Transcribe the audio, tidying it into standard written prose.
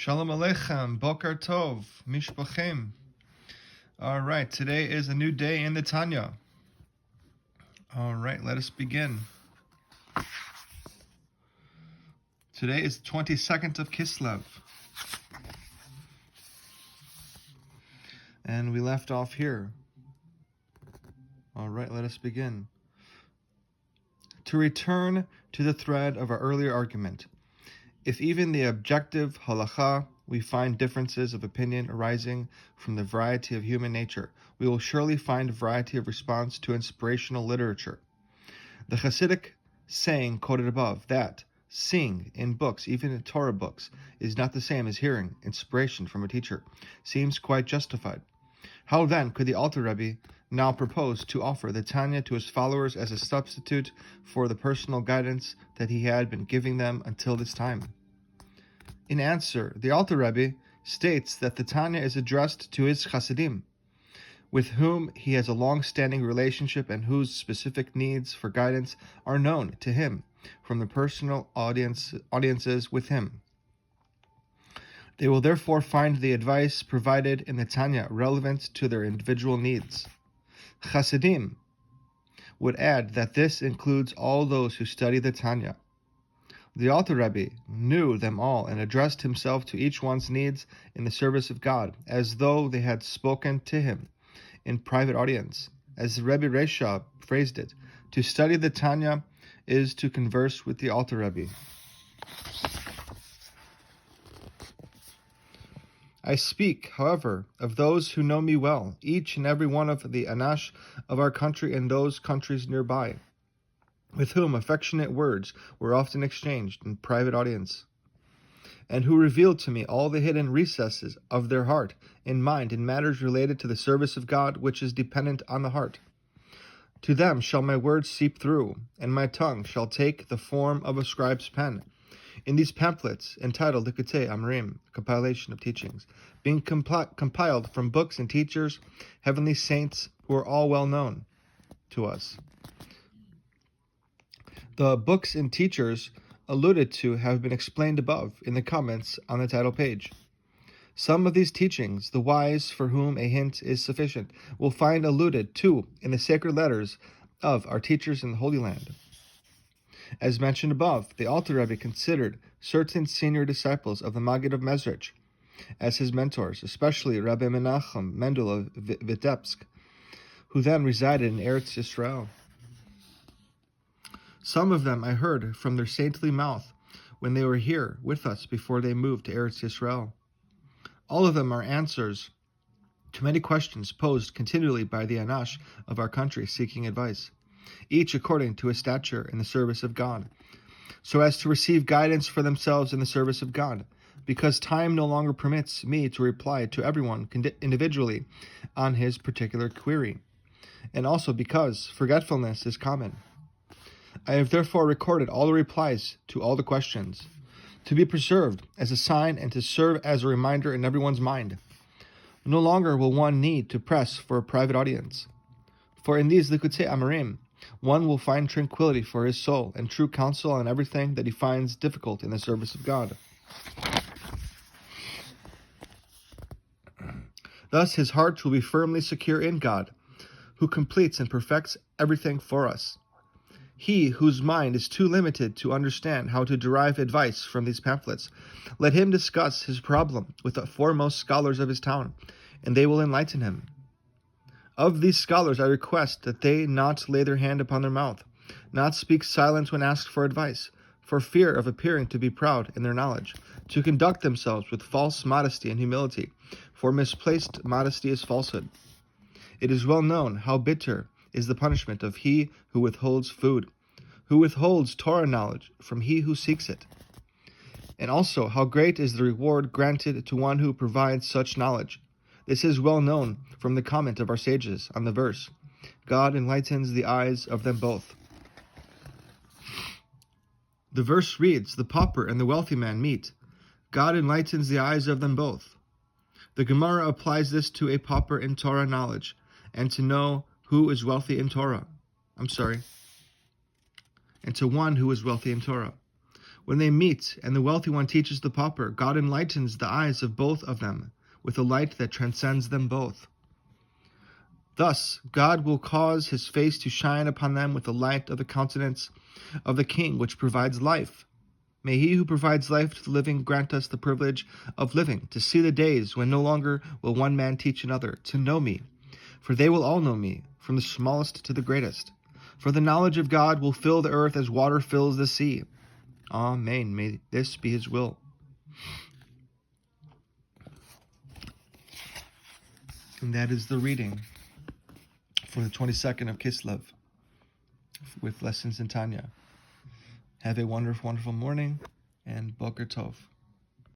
Shalom Aleichem, Boker Tov, Mishpachim. All right, today is a new day in the Tanya. All right, let us begin. Today is the 22nd of Kislev. And we left off here. All right, let us begin. To return to the thread of our earlier argument, if even the objective halacha we find differences of opinion arising from the variety of human nature, we will surely find a variety of response to inspirational literature. The Hasidic saying quoted above, that seeing in books, even in Torah books, is not the same as hearing inspiration from a teacher, seems quite justified. How then could the Alter Rebbe now propose to offer the Tanya to his followers as a substitute for the personal guidance that he had been giving them until this time? In answer, the Alter Rebbe states that the Tanya is addressed to his Hasidim, with whom he has a long-standing relationship and whose specific needs for guidance are known to him from the personal audiences with him. They will therefore find the advice provided in the Tanya relevant to their individual needs. Hasidim would add that this includes all those who study the Tanya. The Alter Rebbe knew them all and addressed himself to each one's needs in the service of God, as though they had spoken to him in private audience. As the Rebbe Resha phrased it, to study the Tanya is to converse with the Alter Rebbe. I speak, however, of those who know me well, each and every one of the Anash of our country and those countries nearby, with whom affectionate words were often exchanged in private audience, and who revealed to me all the hidden recesses of their heart and mind in matters related to the service of God, which is dependent on the heart. To them shall my words seep through, and my tongue shall take the form of a scribe's pen. In these pamphlets, entitled Likkutei Amarim, compilation of teachings, being compiled from books and teachers, heavenly saints who are all well known to us. The books and teachers alluded to have been explained above in the comments on the title page. Some of these teachings, the wise for whom a hint is sufficient, will find alluded to in the sacred letters of our teachers in the Holy Land. As mentioned above, the Alter Rebbe considered certain senior disciples of the Maggid of Mezrich as his mentors, especially Rabbi Menachem Mendel of Vitebsk, who then resided in Eretz Yisrael. Some of them I heard from their saintly mouth when they were here with us before they moved to Eretz Yisrael. All of them are answers to many questions posed continually by the Anash of our country seeking advice, each according to his stature in the service of God, so as to receive guidance for themselves in the service of God, because time no longer permits me to reply to everyone individually on his particular query, and also because forgetfulness is common. I have therefore recorded all the replies to all the questions, to be preserved as a sign and to serve as a reminder in everyone's mind. No longer will one need to press for a private audience, for in these Likkutei Amarim, one will find tranquility for his soul and true counsel on everything that he finds difficult in the service of God. Thus his heart will be firmly secure in God, who completes and perfects everything for us. He whose mind is too limited to understand how to derive advice from these pamphlets, let him discuss his problem with the foremost scholars of his town, and they will enlighten him. Of these scholars I request that they not lay their hand upon their mouth, not speak silent when asked for advice, for fear of appearing to be proud in their knowledge, to conduct themselves with false modesty and humility, for misplaced modesty is falsehood. It is well known how bitter is the punishment of he who withholds food, who withholds Torah knowledge from he who seeks it, and also how great is the reward granted to one who provides such knowledge. This is well known from the comment of our sages on the verse, God enlightens the eyes of them both. The verse reads, the pauper and the wealthy man meet. God enlightens the eyes of them both. The Gemara applies this to a pauper in Torah knowledge, and to know who is wealthy in Torah. And to one who is wealthy in Torah. When they meet, and the wealthy one teaches the pauper, God enlightens the eyes of both of them with a light that transcends them both. Thus, God will cause his face to shine upon them with the light of the countenance of the King, which provides life. May he who provides life to the living grant us the privilege of living, to see the days when no longer will one man teach another, to know me. For they will all know me, from the smallest to the greatest. For the knowledge of God will fill the earth as water fills the sea. Amen. May this be his will. And that is the reading for the 22nd of Kislev with lessons in Tanya. Have a wonderful, wonderful morning, and Boker Tov.